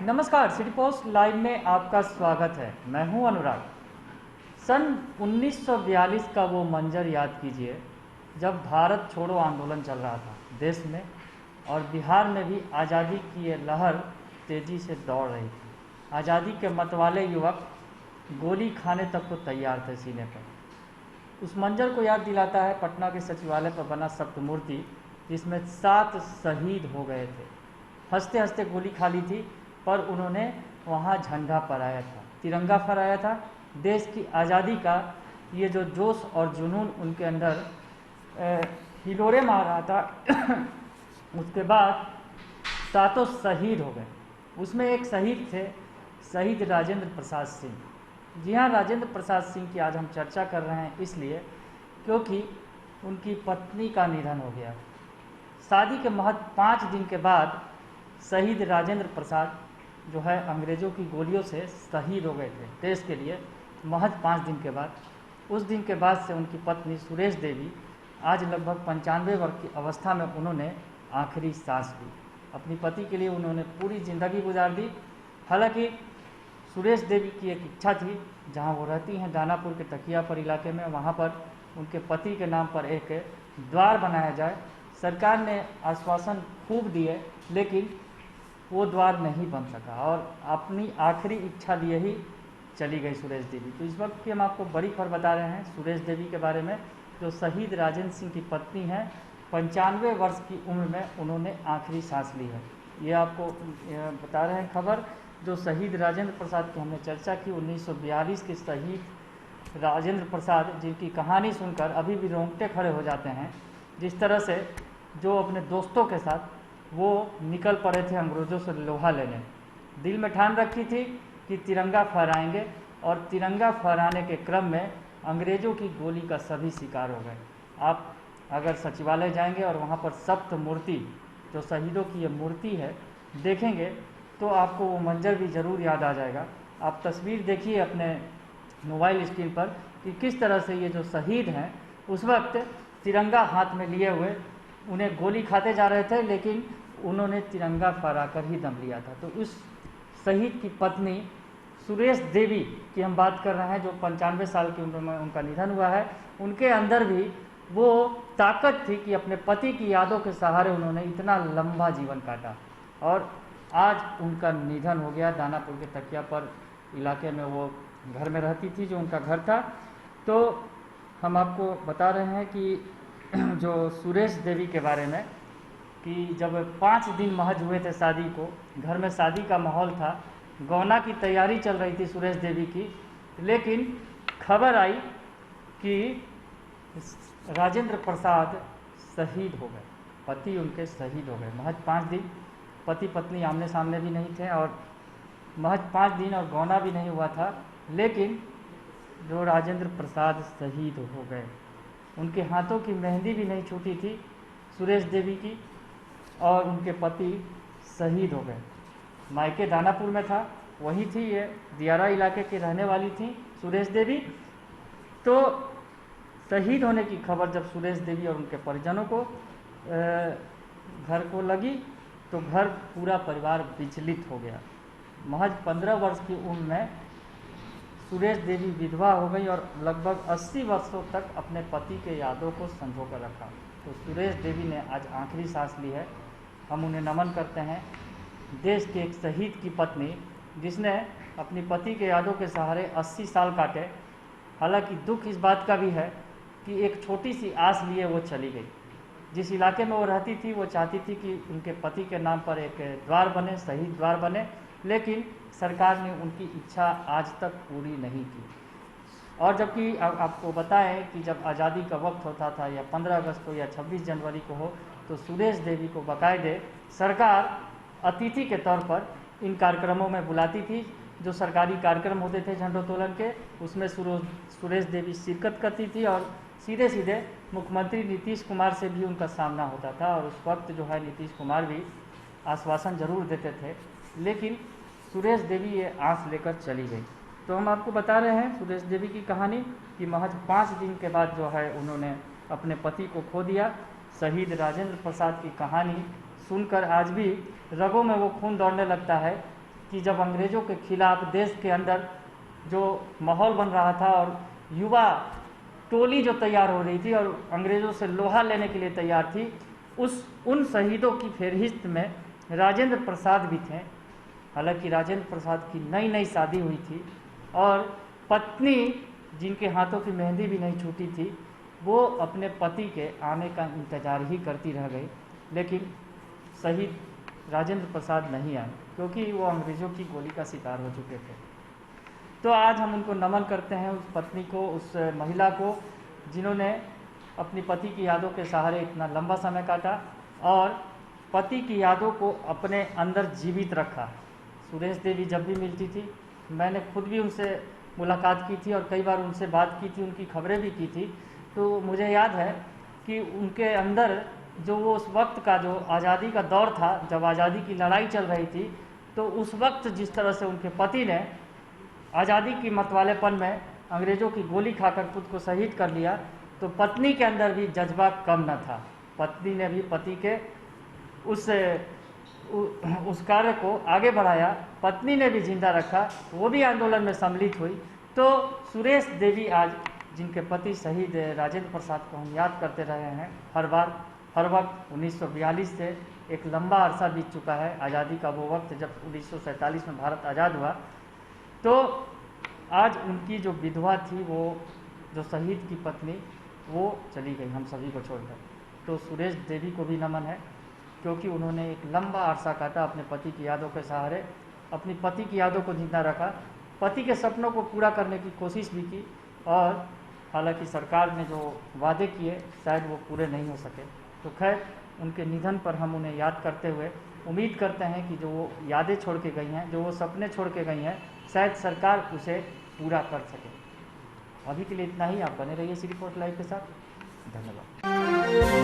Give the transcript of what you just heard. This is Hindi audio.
नमस्कार, सिटी पोस्ट लाइव में आपका स्वागत है। मैं हूं अनुराग। सन 1942 का वो मंजर याद कीजिए जब भारत छोड़ो आंदोलन चल रहा था देश में, और बिहार में भी आज़ादी की ये लहर तेज़ी से दौड़ रही थी। आज़ादी के मतवाले युवक गोली खाने तक को तैयार थे सीने पर। उस मंजर को याद दिलाता है पटना के सचिवालय पर बना सप्त मूर्ति, जिसमें 7 शहीद हो गए थे। हंसते हंसते गोली खा ली थी, पर उन्होंने वहाँ झंडा फहराया था, तिरंगा फहराया था। देश की आज़ादी का ये जो जोश और जुनून उनके अंदर हिलोरे मार रहा था उसके बाद 7 शहीद हो गए। उसमें एक शहीद थे, शहीद राजेंद्र प्रसाद सिंह। जी हाँ, राजेंद्र प्रसाद सिंह की आज हम चर्चा कर रहे हैं इसलिए क्योंकि उनकी पत्नी का निधन हो गया। शादी के महज 5 दिन के बाद शहीद राजेंद्र प्रसाद जो है अंग्रेज़ों की गोलियों से शहीद हो गए थे देश के लिए, महज 5 दिन के बाद। उस दिन के बाद से उनकी पत्नी सुरेश देवी आज लगभग 95 वर्ष की अवस्था में उन्होंने आखिरी सांस ली। अपनी पति के लिए उन्होंने पूरी ज़िंदगी गुजार दी। हालांकि सुरेश देवी की एक इच्छा थी, जहां वो रहती हैं दानापुर के तकियापुर इलाके में, वहां पर उनके पति के नाम पर एक द्वार बनाया जाए। सरकार ने आश्वासन खूब दिए, लेकिन वो द्वार नहीं बन सका और अपनी आखिरी इच्छा लिए ही चली गई सुरेश देवी। तो इस वक्त की हम आपको बड़ी खबर बता रहे हैं सुरेश देवी के बारे में, जो शहीद राजेंद्र सिंह की पत्नी हैं। 95 वर्ष की उम्र में उन्होंने आखिरी सांस ली है। ये आपको बता रहे हैं खबर, जो शहीद राजेंद्र प्रसाद की हमने चर्चा की। 1942 के शहीद राजेंद्र प्रसाद, जिनकी कहानी सुनकर अभी भी रोंगटे खड़े हो जाते हैं। जिस तरह से जो अपने दोस्तों के साथ वो निकल पड़े थे अंग्रेज़ों से लोहा लेने, दिल में ठान रखी थी कि तिरंगा फहराएंगे, और तिरंगा फहराने के क्रम में अंग्रेज़ों की गोली का सभी शिकार हो गए। आप अगर सचिवालय जाएंगे और वहाँ पर सप्त मूर्ति, जो शहीदों की ये मूर्ति है, देखेंगे तो आपको वो मंजर भी ज़रूर याद आ जाएगा। आप तस्वीर देखिए अपने मोबाइल स्क्रीन पर कि किस तरह से ये जो शहीद हैं उस वक्त तिरंगा हाथ में लिए हुए उन्हें गोली खाते जा रहे थे, लेकिन उन्होंने तिरंगा फहरा कर ही दम लिया था। तो उस शहीद की पत्नी सुरेश देवी की हम बात कर रहे हैं, जो 95 साल की उम्र में उनका निधन हुआ है। उनके अंदर भी वो ताकत थी कि अपने पति की यादों के सहारे उन्होंने इतना लंबा जीवन काटा, और आज उनका निधन हो गया। दानापुर के तकियापुर इलाके में वो घर में रहती थी, जो उनका घर था। तो हम आपको बता रहे हैं कि जो सुरेश देवी के बारे में, कि जब 5 दिन महज हुए थे शादी को, घर में शादी का माहौल था, गौना की तैयारी चल रही थी सुरेश देवी की, लेकिन खबर आई कि राजेंद्र प्रसाद शहीद हो गए, पति उनके शहीद हो गए। महज 5 दिन पति पत्नी आमने सामने भी नहीं थे, और महज 5 दिन और गौना भी नहीं हुआ था, लेकिन जो राजेंद्र प्रसाद शहीद हो गए, उनके हाथों की मेहंदी भी नहीं छूटी थी सुरेश देवी की, और उनके पति शहीद हो गए। मायके दानापुर में था, वही थी, ये दियारा इलाके की रहने वाली थी सुरेश देवी। तो शहीद होने की खबर जब सुरेश देवी और उनके परिजनों को घर को लगी, तो घर पूरा परिवार विचलित हो गया। महज 15 वर्ष की उम्र में सुरेश देवी विधवा हो गई और लगभग 80 वर्षों तक अपने पति के यादों को संजो कर रखा। तो सुरेश देवी ने आज आखिरी सांस ली है। हम उन्हें नमन करते हैं। देश के एक शहीद की पत्नी, जिसने अपनी पति के यादों के सहारे 80 साल काटे। हालांकि दुख इस बात का भी है कि एक छोटी सी आस लिए वो चली गई। जिस इलाके में वो रहती थी, वो चाहती थी कि उनके पति के नाम पर एक द्वार बने, शहीद द्वार बने, लेकिन सरकार ने उनकी इच्छा आज तक पूरी नहीं की। और जबकि आपको बताएं कि जब आज़ादी का वक्त होता था, या 15 अगस्त को या 26 जनवरी को हो, तो सुरेश देवी को बाकायदे सरकार अतिथि के तौर पर इन कार्यक्रमों में बुलाती थी। जो सरकारी कार्यक्रम होते थे झंडोत्तोलन के, उसमें सुरेश देवी शिरकत करती थी, और सीधे सीधे मुख्यमंत्री नीतीश कुमार से भी उनका सामना होता था। और उस वक्त जो है नीतीश कुमार भी आश्वासन जरूर देते थे, लेकिन सुरेश देवी ये आस लेकर चली गई। तो हम आपको बता रहे हैं सुरेश देवी की कहानी, कि महज 5 दिन के बाद जो है उन्होंने अपने पति को खो दिया। शहीद राजेंद्र प्रसाद की कहानी सुनकर आज भी रगों में वो खून दौड़ने लगता है कि जब अंग्रेज़ों के खिलाफ देश के अंदर जो माहौल बन रहा था और युवा टोली जो तैयार हो रही थी और अंग्रेज़ों से लोहा लेने के लिए तैयार थी, उन शहीदों की फहरिस्त में राजेंद्र प्रसाद भी थे। हालांकि राजेंद्र प्रसाद की नई नई शादी हुई थी और पत्नी, जिनके हाथों की मेहंदी भी नहीं छूटी थी, वो अपने पति के आने का इंतज़ार ही करती रह गई। लेकिन शहीद राजेंद्र प्रसाद नहीं आए क्योंकि वो अंग्रेज़ों की गोली का शिकार हो चुके थे। तो आज हम उनको नमन करते हैं, उस पत्नी को, उस महिला को जिन्होंने अपनी पति की यादों के सहारे इतना लंबा समय काटा और पति की यादों को अपने अंदर जीवित रखा। सुरेश देवी जब भी मिलती थी, मैंने खुद भी उनसे मुलाकात की थी और कई बार उनसे बात की थी, उनकी खबरें भी की थी। तो मुझे याद है कि उनके अंदर जो वो उस वक्त का जो आज़ादी का दौर था, जब आज़ादी की लड़ाई चल रही थी, तो उस वक्त जिस तरह से उनके पति ने आज़ादी की मतवालेपन में अंग्रेज़ों की गोली खाकर खुद को शहीद कर लिया, तो पत्नी के अंदर भी जज्बा कम न था। पत्नी ने भी पति के उस कार्य को आगे बढ़ाया, पत्नी ने भी जिंदा रखा, वो भी आंदोलन में सम्मिलित हुई। तो सुरेश देवी आज, जिनके पति शहीद राजेंद्र प्रसाद को हम याद करते रहे हैं हर वक्त 1942 से एक लंबा अरसा बीत चुका है, आज़ादी का वो वक्त जब 1947 में भारत आज़ाद हुआ। तो आज उनकी जो विधवा थी, वो जो शहीद की पत्नी, वो चली गई हम सभी को छोड़कर। तो सुरेश देवी को भी नमन है क्योंकि उन्होंने एक लंबा अरसा काटा अपने पति की यादों के सहारे, अपनी पति की यादों को जिंदा रखा, पति के सपनों को पूरा करने की कोशिश भी की और हालांकि सरकार ने जो वादे किए शायद वो पूरे नहीं हो सके। तो खैर, उनके निधन पर हम उन्हें याद करते हुए उम्मीद करते हैं कि जो वो यादें छोड़ के गई हैं, जो वो सपने छोड़ के गई हैं, शायद सरकार उसे पूरा कर सके। अभी के लिए इतना ही। आप बने रहिए सी रिपोर्ट लाइव के साथ। धन्यवाद।